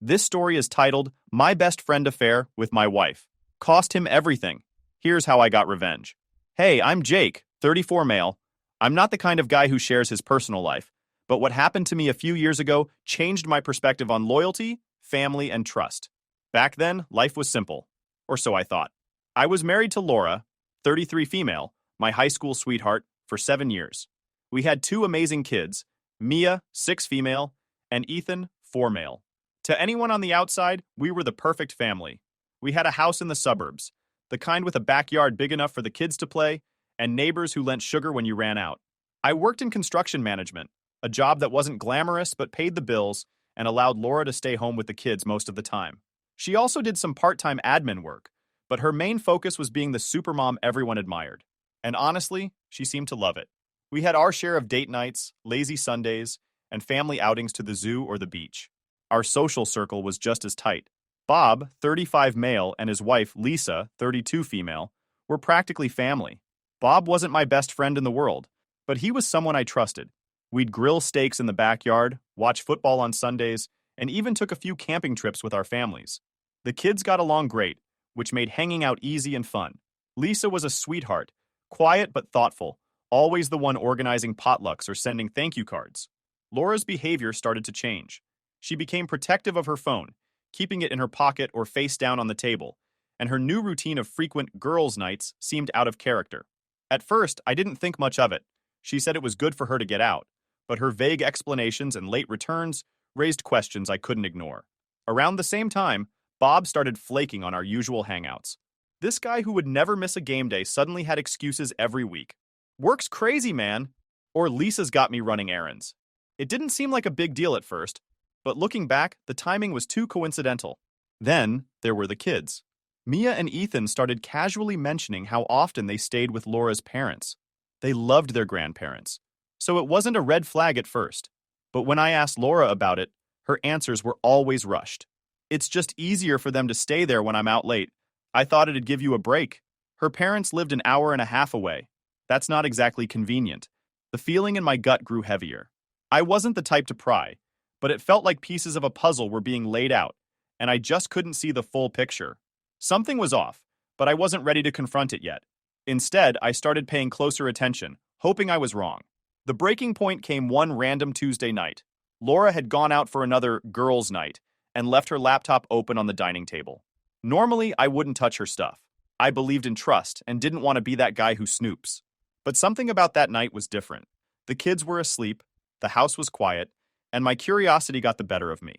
This story is titled My Best Friend Affair with My Wife. Cost him everything. Here's how I got revenge. Hey, I'm Jake, 34 male. I'm not the kind of guy who shares his personal life, but what happened to me a few years ago changed my perspective on loyalty, family, and trust. Back then, life was simple, or so I thought. I was married to Laura, 33 female, my high school sweetheart, for 7 years. We had two amazing kids, Mia, 6 female, and Ethan, 4 male. To anyone on the outside, we were the perfect family. We had a house in the suburbs, the kind with a backyard big enough for the kids to play, and neighbors who lent sugar when you ran out. I worked in construction management, a job that wasn't glamorous but paid the bills and allowed Laura to stay home with the kids most of the time. She also did some part-time admin work, but her main focus was being the supermom everyone admired. And honestly, she seemed to love it. We had our share of date nights, lazy Sundays, and family outings to the zoo or the beach. Our social circle was just as tight. Bob, 35 male, and his wife, Lisa, 32 female, were practically family. Bob wasn't my best friend in the world, but he was someone I trusted. We'd grill steaks in the backyard, watch football on Sundays, and even took a few camping trips with our families. The kids got along great, which made hanging out easy and fun. Lisa was a sweetheart, quiet but thoughtful, always the one organizing potlucks or sending thank you cards. Laura's behavior started to change. She became protective of her phone, keeping it in her pocket or face down on the table, and her new routine of frequent girls' nights seemed out of character. At first, I didn't think much of it. She said it was good for her to get out, but her vague explanations and late returns raised questions I couldn't ignore. Around the same time, Bob started flaking on our usual hangouts. This guy who would never miss a game day suddenly had excuses every week. Work's crazy, man. Or Lisa's got me running errands. It didn't seem like a big deal at first, but looking back, the timing was too coincidental. Then, there were the kids. Mia and Ethan started casually mentioning how often they stayed with Laura's parents. They loved their grandparents, so it wasn't a red flag at first. But when I asked Laura about it, her answers were always rushed. It's just easier for them to stay there when I'm out late. I thought it'd give you a break. Her parents lived an hour and a half away. That's not exactly convenient. The feeling in my gut grew heavier. I wasn't the type to pry, but it felt like pieces of a puzzle were being laid out, and I just couldn't see the full picture. Something was off, but I wasn't ready to confront it yet. Instead, I started paying closer attention, hoping I was wrong. The breaking point came one random Tuesday night. Laura had gone out for another girls' night and left her laptop open on the dining table. Normally, I wouldn't touch her stuff. I believed in trust and didn't want to be that guy who snoops. But something about that night was different. The kids were asleep, the house was quiet, and my curiosity got the better of me.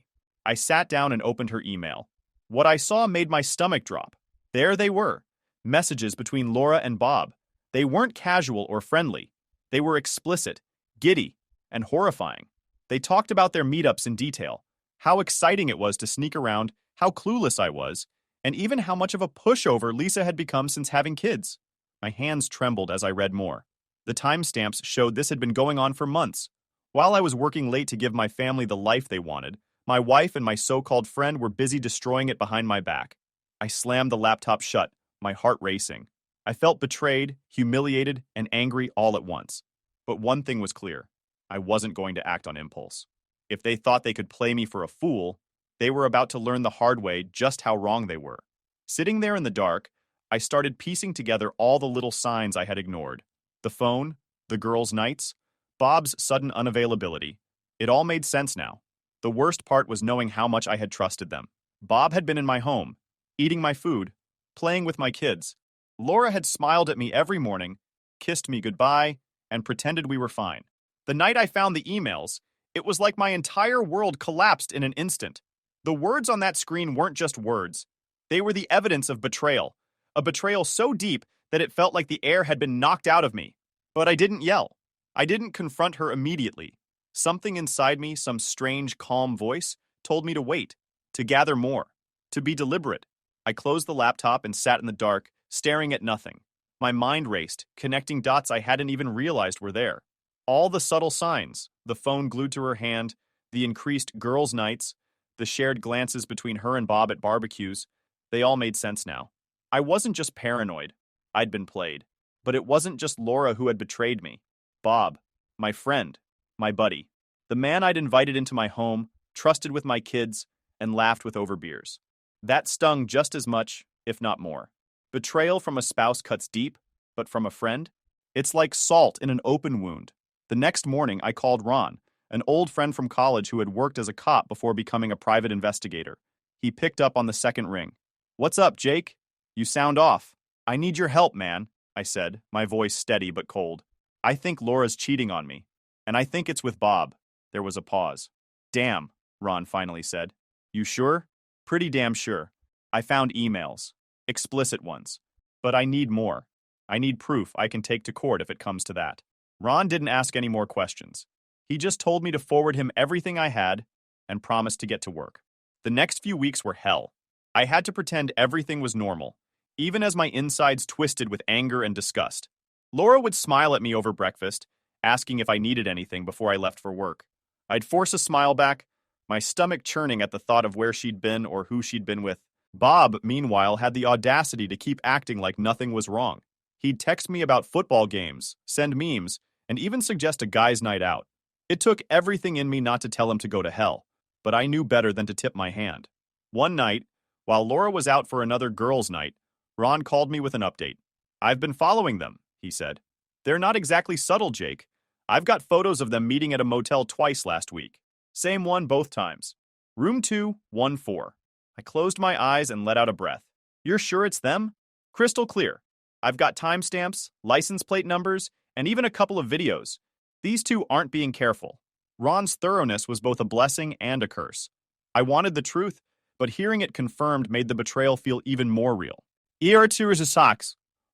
I sat down and opened her email. What I saw made my stomach drop. There they were, messages between Laura and Bob. They weren't casual or friendly. They were explicit, giddy, and horrifying. They talked about their meetups in detail, how exciting it was to sneak around, how clueless I was, and even how much of a pushover Lisa had become since having kids. My hands trembled as I read more. The timestamps showed this had been going on for months. While I was working late to give my family the life they wanted, my wife and my so-called friend were busy destroying it behind my back. I slammed the laptop shut, my heart racing. I felt betrayed, humiliated, and angry all at once. But one thing was clear. I wasn't going to act on impulse. If they thought they could play me for a fool, they were about to learn the hard way just how wrong they were. Sitting there in the dark, I started piecing together all the little signs I had ignored. The phone, the girls' nights, Bob's sudden unavailability. It all made sense now. The worst part was knowing how much I had trusted them. Bob had been in my home, eating my food, playing with my kids. Laura had smiled at me every morning, kissed me goodbye, and pretended we were fine. The night I found the emails, it was like my entire world collapsed in an instant. The words on that screen weren't just words. They were the evidence of betrayal, a betrayal so deep that it felt like the air had been knocked out of me. But I didn't yell. I didn't confront her immediately. Something inside me, some strange, calm voice, told me to wait, to gather more, to be deliberate. I closed the laptop and sat in the dark, staring at nothing. My mind raced, connecting dots I hadn't even realized were there. All the subtle signs, the phone glued to her hand, the increased girls' nights, the shared glances between her and Bob at barbecues, they all made sense now. I wasn't just paranoid. I'd been played. But it wasn't just Laura who had betrayed me. Bob, my friend, my buddy, the man I'd invited into my home, trusted with my kids, and laughed with overbeers. That stung just as much, if not more. Betrayal from a spouse cuts deep, but from a friend? It's like salt in an open wound. The next morning, I called Ron, an old friend from college who had worked as a cop before becoming a private investigator. He picked up on the second ring. "What's up, Jake? You sound off." "I need your help, man," I said, my voice steady but cold. "I think Laura's cheating on me. And I think it's with Bob." There was a pause. "Damn," Ron finally said. "You sure?" "Pretty damn sure. I found emails. Explicit ones. But I need more. I need proof I can take to court if it comes to that." Ron didn't ask any more questions. He just told me to forward him everything I had and promised to get to work. The next few weeks were hell. I had to pretend everything was normal, even as my insides twisted with anger and disgust. Laura would smile at me over breakfast, asking if I needed anything before I left for work. I'd force a smile back, my stomach churning at the thought of where she'd been or who she'd been with. Bob, meanwhile, had the audacity to keep acting like nothing was wrong. He'd text me about football games, send memes, and even suggest a guy's night out. It took everything in me not to tell him to go to hell, but I knew better than to tip my hand. One night, while Laura was out for another girls' night, Ron called me with an update. "I've been following them," he said. "They're not exactly subtle, Jake. I've got photos of them meeting at a motel twice last week. Same one both times. Room 214. I closed my eyes and let out a breath. "You're sure it's them?" "Crystal clear. I've got timestamps, license plate numbers, and even a couple of videos. These two aren't being careful." Ron's thoroughness was both a blessing and a curse. I wanted the truth, but hearing it confirmed made the betrayal feel even more real.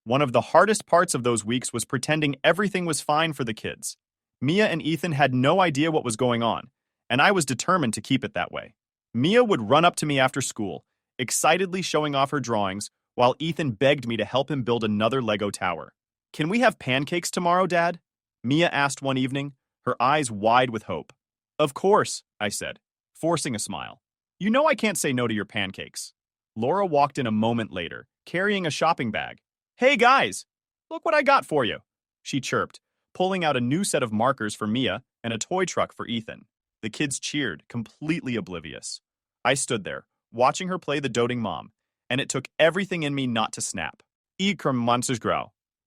One of the hardest parts of those weeks was pretending everything was fine for the kids. Mia and Ethan had no idea what was going on, and I was determined to keep it that way. Mia would run up to me after school, excitedly showing off her drawings, while Ethan begged me to help him build another Lego tower. "Can we have pancakes tomorrow, Dad?" Mia asked one evening, her eyes wide with hope. "Of course," I said, forcing a smile. "You know I can't say no to your pancakes." Laura walked in a moment later, carrying a shopping bag. "Hey guys, look what I got for you," she chirped, pulling out a new set of markers for Mia and a toy truck for Ethan. The kids cheered, completely oblivious. I stood there, watching her play the doting mom, and it took everything in me not to snap.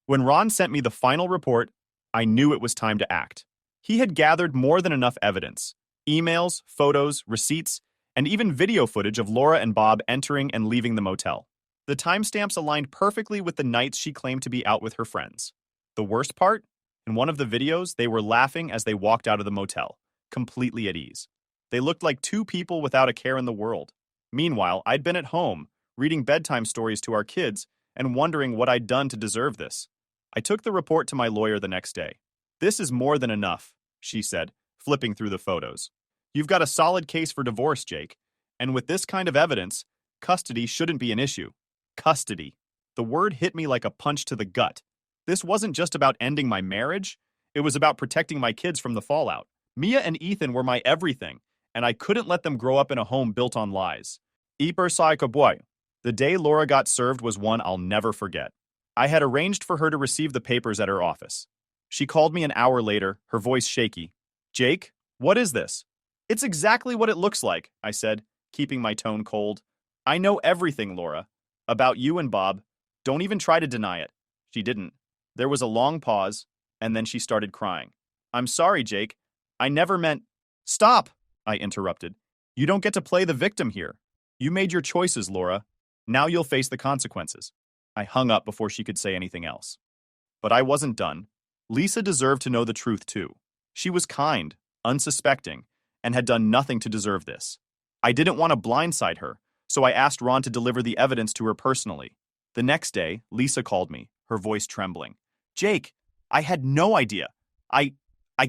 When Ron sent me the final report, I knew it was time to act. He had gathered more than enough evidence: emails, photos, receipts, and even video footage of Laura and Bob entering and leaving the motel. The timestamps aligned perfectly with the nights she claimed to be out with her friends. The worst part? In one of the videos, they were laughing as they walked out of the motel, completely at ease. They looked like two people without a care in the world. Meanwhile, I'd been at home, reading bedtime stories to our kids and wondering what I'd done to deserve this. I took the report to my lawyer the next day. "This is more than enough," she said, flipping through the photos. "You've got a solid case for divorce, Jake. And with this kind of evidence, custody shouldn't be an issue." Custody. The word hit me like a punch to the gut. This wasn't just about ending my marriage. It was about protecting my kids from the fallout. Mia and Ethan were my everything, and I couldn't let them grow up in a home built on lies. The day Laura got served was one I'll never forget. I had arranged for her to receive the papers at her office. She called me an hour later, her voice shaky. "Jake, what is this?" "It's exactly what it looks like," I said, keeping my tone cold. "I know everything, Laura. About you and Bob. Don't even try to deny it." She didn't. There was a long pause, and then she started crying. "I'm sorry, Jake. I never meant—" "Stop!" I interrupted. "You don't get to play the victim here. You made your choices, Laura. Now you'll face the consequences." I hung up before she could say anything else. But I wasn't done. Lisa deserved to know the truth too. She was kind, unsuspecting, and had done nothing to deserve this. I didn't want to blindside her, so I asked Ron to deliver the evidence to her personally. The next day, Lisa called me, her voice trembling. "Jake, I had no idea. I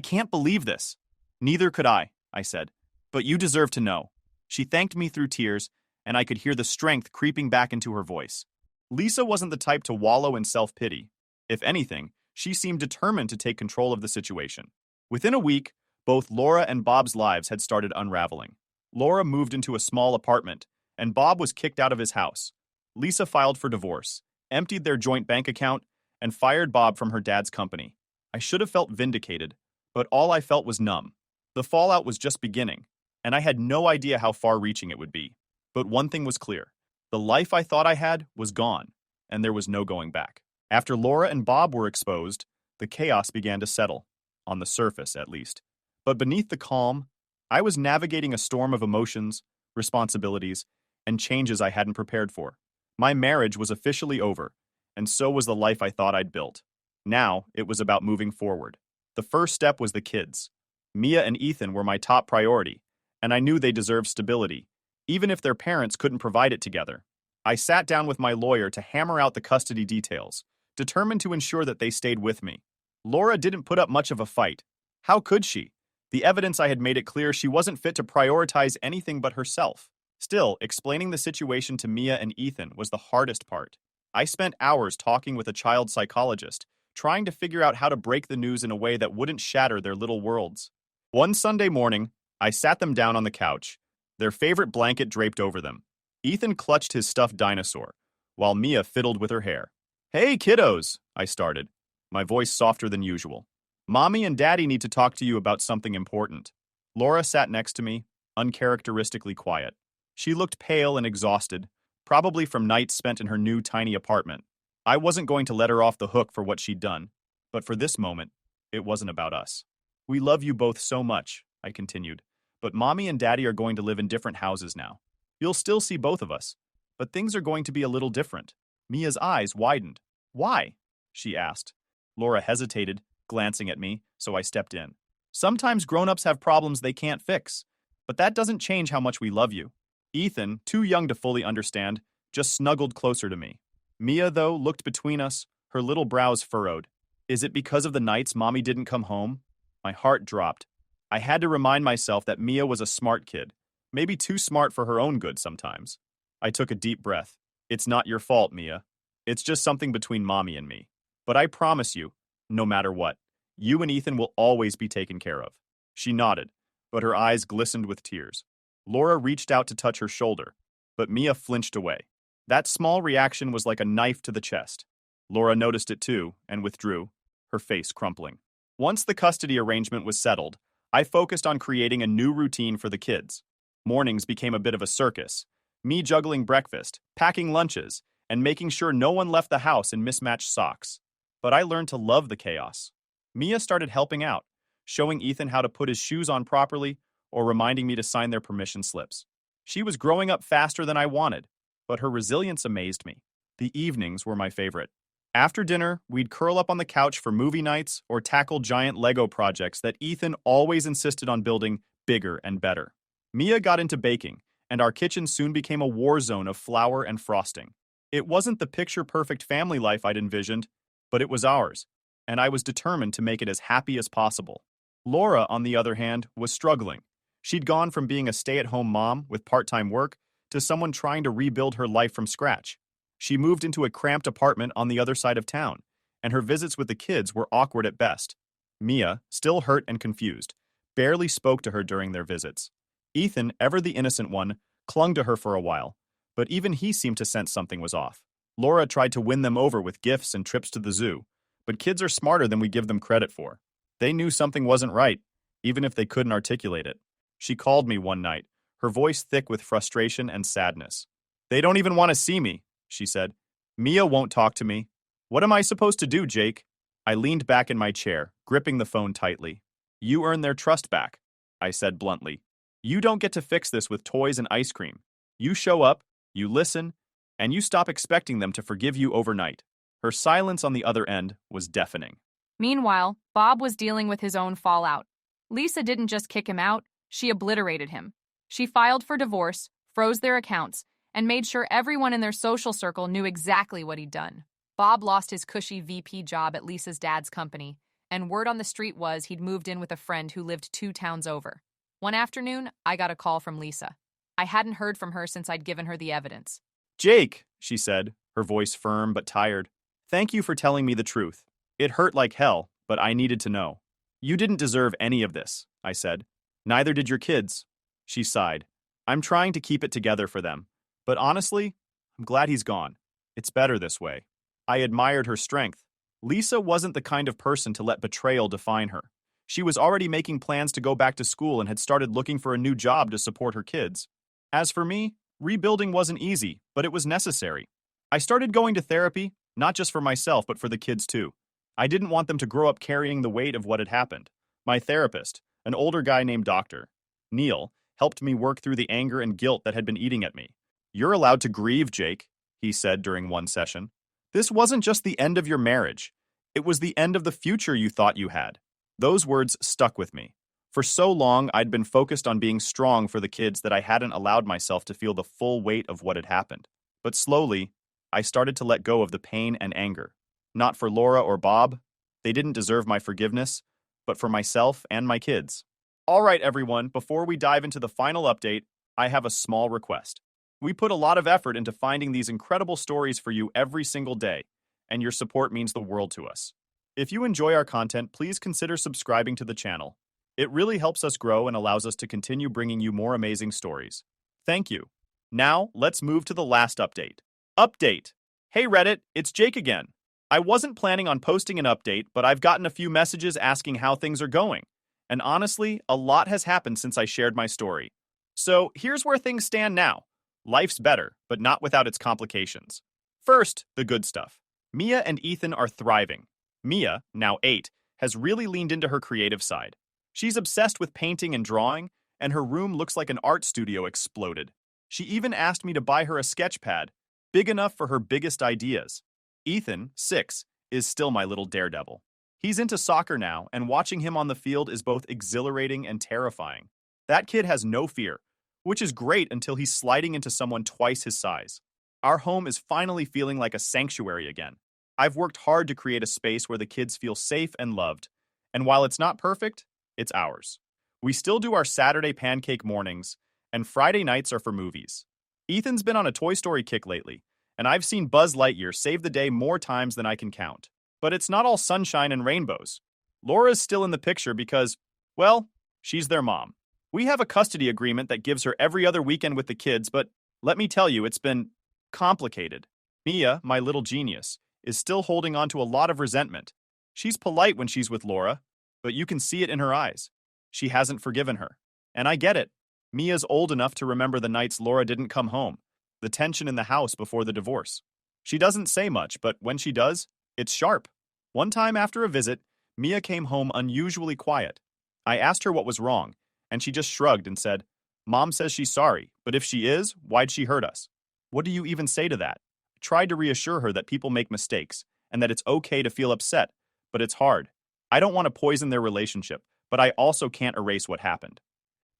can't believe this." "Neither could I said. "But you deserve to know." She thanked me through tears, and I could hear the strength creeping back into her voice. Lisa wasn't the type to wallow in self-pity. If anything, she seemed determined to take control of the situation. Within a week, both Laura and Bob's lives had started unraveling. Laura moved into a small apartment, and Bob was kicked out of his house. Lisa filed for divorce, emptied their joint bank account, and fired Bob from her dad's company. I should have felt vindicated, but all I felt was numb. The fallout was just beginning. and I had no idea how far-reaching it would be. But one thing was clear. The life I thought I had was gone, and there was no going back. After Laura and Bob were exposed, the chaos began to settle, on the surface at least. But beneath the calm, I was navigating a storm of emotions, responsibilities, and changes I hadn't prepared for. My marriage was officially over, and so was the life I thought I'd built. Now, it was about moving forward. The first step was the kids. Mia and Ethan were my top priority, and I knew they deserved stability, even if their parents couldn't provide it together. I sat down with my lawyer to hammer out the custody details, determined to ensure that they stayed with me. Laura didn't put up much of a fight. How could she? The evidence I had made it clear she wasn't fit to prioritize anything but herself. Still, explaining the situation to Mia and Ethan was the hardest part. I spent hours talking with a child psychologist, trying to figure out how to break the news in a way that wouldn't shatter their little worlds. One Sunday morning, I sat them down on the couch, their favorite blanket draped over them. Ethan clutched his stuffed dinosaur, while Mia fiddled with her hair. "Hey, kiddos," I started, my voice softer than usual. "Mommy and Daddy need to talk to you about something important." Laura sat next to me, uncharacteristically quiet. She looked pale and exhausted, probably from nights spent in her new tiny apartment. I wasn't going to let her off the hook for what she'd done, but for this moment, it wasn't about us. "We love you both so much," I continued, "but Mommy and Daddy are going to live in different houses now. You'll still see both of us, but things are going to be a little different." Mia's eyes widened. "Why?" she asked. Laura hesitated, glancing at me, so I stepped in. "Sometimes grown-ups have problems they can't fix, but that doesn't change how much we love you." Ethan, too young to fully understand, just snuggled closer to me. Mia, though, looked between us, her little brows furrowed. "Is it because of the nights Mommy didn't come home?" My heart dropped. I had to remind myself that Mia was a smart kid, maybe too smart for her own good sometimes. I took a deep breath. "It's not your fault, Mia. It's just something between Mommy and me. But I promise you, no matter what, you and Ethan will always be taken care of." She nodded, but her eyes glistened with tears. Laura reached out to touch her shoulder, but Mia flinched away. That small reaction was like a knife to the chest. Laura noticed it too, and withdrew, her face crumpling. Once the custody arrangement was settled, I focused on creating a new routine for the kids. Mornings became a bit of a circus, me juggling breakfast, packing lunches, and making sure no one left the house in mismatched socks. But I learned to love the chaos. Mia started helping out, showing Ethan how to put his shoes on properly or reminding me to sign their permission slips. She was growing up faster than I wanted, but her resilience amazed me. The evenings were my favorite. After dinner, we'd curl up on the couch for movie nights or tackle giant Lego projects that Ethan always insisted on building bigger and better. Mia got into baking, and our kitchen soon became a war zone of flour and frosting. It wasn't the picture-perfect family life I'd envisioned, but it was ours, and I was determined to make it as happy as possible. Laura, on the other hand, was struggling. She'd gone from being a stay-at-home mom with part-time work to someone trying to rebuild her life from scratch. She moved into a cramped apartment on the other side of town, and her visits with the kids were awkward at best. Mia, still hurt and confused, barely spoke to her during their visits. Ethan, ever the innocent one, clung to her for a while, but even he seemed to sense something was off. Laura tried to win them over with gifts and trips to the zoo, but kids are smarter than we give them credit for. They knew something wasn't right, even if they couldn't articulate it. She called me one night, her voice thick with frustration and sadness. "They don't even want to see me," she said. "Mia won't talk to me. What am I supposed to do, Jake?" I leaned back in my chair, gripping the phone tightly. "You earn their trust back," I said bluntly. "You don't get to fix this with toys and ice cream. You show up, you listen, and you stop expecting them to forgive you overnight." Her silence on the other end was deafening. Meanwhile, Bob was dealing with his own fallout. Lisa didn't just kick him out, she obliterated him. She filed for divorce, froze their accounts, and made sure everyone in their social circle knew exactly what he'd done. Bob lost his cushy VP job at Lisa's dad's company, and word on the street was he'd moved in with a friend who lived 2 towns over. One afternoon, I got a call from Lisa. I hadn't heard from her since I'd given her the evidence. "Jake," she said, her voice firm but tired. "Thank you for telling me the truth. It hurt like hell, but I needed to know." "You didn't deserve any of this," I said. "Neither did your kids." She sighed. "I'm trying to keep it together for them. But honestly, I'm glad he's gone. It's better this way." I admired her strength. Lisa wasn't the kind of person to let betrayal define her. She was already making plans to go back to school and had started looking for a new job to support her kids. As for me, rebuilding wasn't easy, but it was necessary. I started going to therapy, not just for myself, but for the kids too. I didn't want them to grow up carrying the weight of what had happened. My therapist, an older guy named Dr. Neil, helped me work through the anger and guilt that had been eating at me. "You're allowed to grieve, Jake," he said during one session. "This wasn't just the end of your marriage. It was the end of the future you thought you had." Those words stuck with me. For so long, I'd been focused on being strong for the kids that I hadn't allowed myself to feel the full weight of what had happened. But slowly, I started to let go of the pain and anger. Not for Laura or Bob. They didn't deserve my forgiveness, but for myself and my kids. All right, everyone, before we dive into the final update, I have a small request. We put a lot of effort into finding these incredible stories for you every single day, and your support means the world to us. If you enjoy our content, please consider subscribing to the channel. It really helps us grow and allows us to continue bringing you more amazing stories. Thank you. Now, let's move to the last update. Update! Hey Reddit, it's Jake again. I wasn't planning on posting an update, but I've gotten a few messages asking how things are going. And honestly, a lot has happened since I shared my story. So here's where things stand now. Life's better, but not without its complications. First, the good stuff. Mia and Ethan are thriving. Mia, now 8, has really leaned into her creative side. She's obsessed with painting and drawing, and her room looks like an art studio exploded. She even asked me to buy her a sketch pad, big enough for her biggest ideas. Ethan, 6, is still my little daredevil. He's into soccer now, and watching him on the field is both exhilarating and terrifying. That kid has no fear, which is great until he's sliding into someone twice his size. Our home is finally feeling like a sanctuary again. I've worked hard to create a space where the kids feel safe and loved, and while it's not perfect, it's ours. We still do our Saturday pancake mornings, and Friday nights are for movies. Ethan's been on a Toy Story kick lately, and I've seen Buzz Lightyear save the day more times than I can count. But it's not all sunshine and rainbows. Laura's still in the picture because, well, she's their mom. We have a custody agreement that gives her every other weekend with the kids, but let me tell you, it's been complicated. Mia, my little genius, is still holding on to a lot of resentment. She's polite when she's with Laura, but you can see it in her eyes. She hasn't forgiven her. And I get it. Mia's old enough to remember the nights Laura didn't come home, the tension in the house before the divorce. She doesn't say much, but when she does, it's sharp. One time after a visit, Mia came home unusually quiet. I asked her what was wrong, and she just shrugged and said, "Mom says she's sorry, but if she is, why'd she hurt us?" What do you even say to that? I tried to reassure her that people make mistakes, and that it's okay to feel upset, but it's hard. I don't want to poison their relationship, but I also can't erase what happened.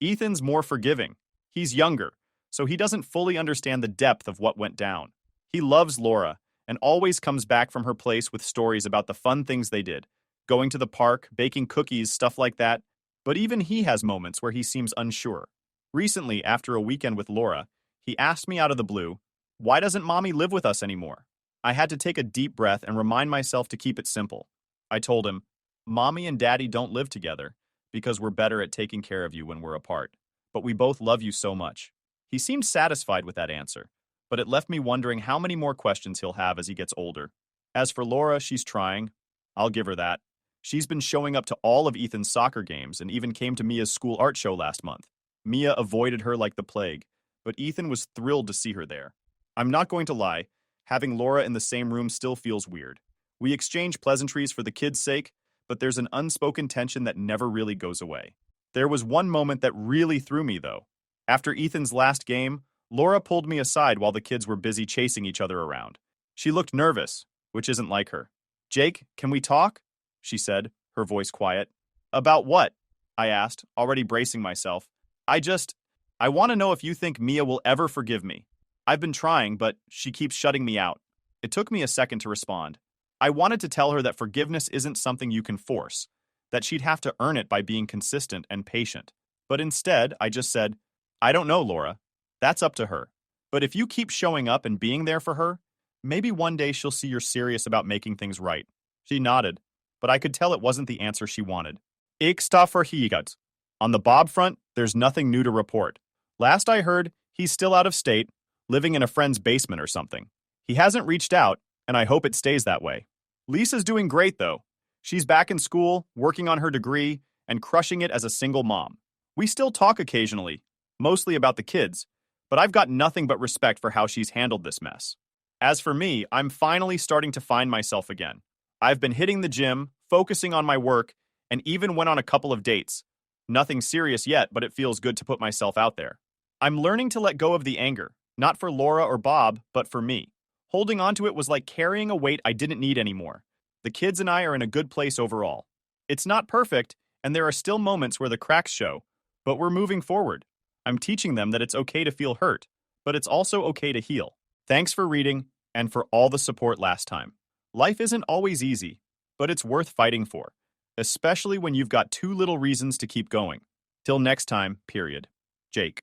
Ethan's more forgiving. He's younger, so he doesn't fully understand the depth of what went down. He loves Laura, and always comes back from her place with stories about the fun things they did, going to the park, baking cookies, stuff like that. But even he has moments where he seems unsure. Recently, after a weekend with Laura, he asked me out of the blue, "Why doesn't Mommy live with us anymore?" I had to take a deep breath and remind myself to keep it simple. I told him, "Mommy and Daddy don't live together because we're better at taking care of you when we're apart. But we both love you so much." He seemed satisfied with that answer, but it left me wondering how many more questions he'll have as he gets older. As for Laura, she's trying. I'll give her that. She's been showing up to all of Ethan's soccer games and even came to Mia's school art show last month. Mia avoided her like the plague, but Ethan was thrilled to see her there. I'm not going to lie, having Laura in the same room still feels weird. We exchange pleasantries for the kids' sake, but there's an unspoken tension that never really goes away. There was one moment that really threw me, though. After Ethan's last game, Laura pulled me aside while the kids were busy chasing each other around. She looked nervous, which isn't like her. "Jake, can we talk?" she said, her voice quiet. "About what?" I asked, already bracing myself. I want to know if you think Mia will ever forgive me. I've been trying, but she keeps shutting me out." It took me a second to respond. I wanted to tell her that forgiveness isn't something you can force, that she'd have to earn it by being consistent and patient. But instead, I just said, "I don't know, Laura. That's up to her. But if you keep showing up and being there for her, maybe one day she'll see you're serious about making things right." She nodded, but I could tell it wasn't the answer she wanted. Ik sta voor higat. On the Bob front, there's nothing new to report. Last I heard, he's still out of state, living in a friend's basement or something. He hasn't reached out, and I hope it stays that way. Lisa's doing great, though. She's back in school, working on her degree, and crushing it as a single mom. We still talk occasionally, mostly about the kids, but I've got nothing but respect for how she's handled this mess. As for me, I'm finally starting to find myself again. I've been hitting the gym, focusing on my work, and even went on a couple of dates. Nothing serious yet, but it feels good to put myself out there. I'm learning to let go of the anger, not for Laura or Bob, but for me. Holding on to it was like carrying a weight I didn't need anymore. The kids and I are in a good place overall. It's not perfect, and there are still moments where the cracks show, but we're moving forward. I'm teaching them that it's okay to feel hurt, but it's also okay to heal. Thanks for reading, and for all the support last time. Life isn't always easy, but it's worth fighting for, especially when you've got too little reasons to keep going. Till next time, period. Jake.